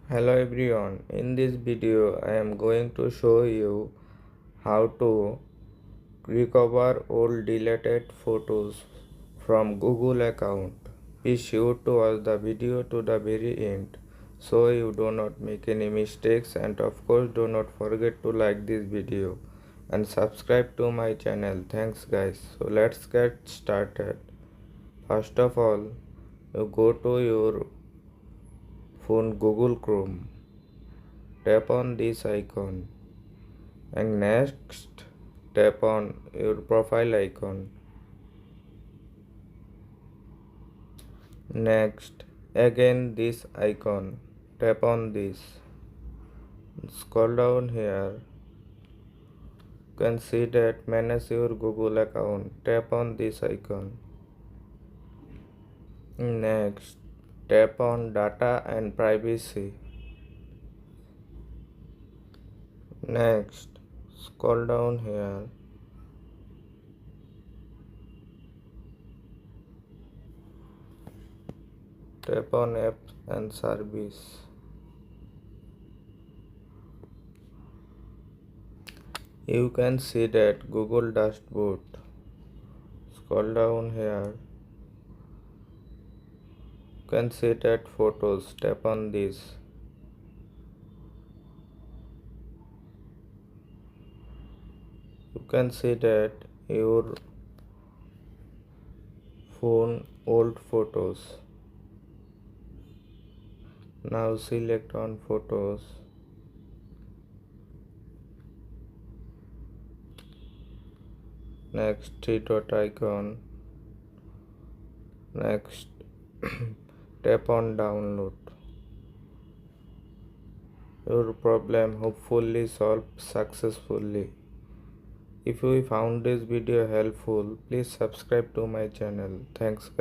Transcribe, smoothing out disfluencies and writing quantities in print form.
Hello everyone, in this video I am going to show you how to recover old deleted photos from Google account. Be sure to watch the video to the very end so you do not make any mistakes, and of course do not forget to like this video and subscribe to my channel. Thanks guys. So let's get started. First of all, you go to your phone Google Chrome. Tap on this icon and next tap on your profile icon. Next again this icon, tap on this. Scroll down here. You can see that manage your Google account. Tap on this icon. Next tap on data and privacy. Next scroll down here. Tap on apps and service. You can see that Google dashboard. Scroll down here. You can see that photos. Tap on this. You can see that your phone old photos. Now select on photos. Next three dot icon. Next tap on download. Your problem hopefully solved successfully. If you found this video helpful, please subscribe to my channel. Thanks guys.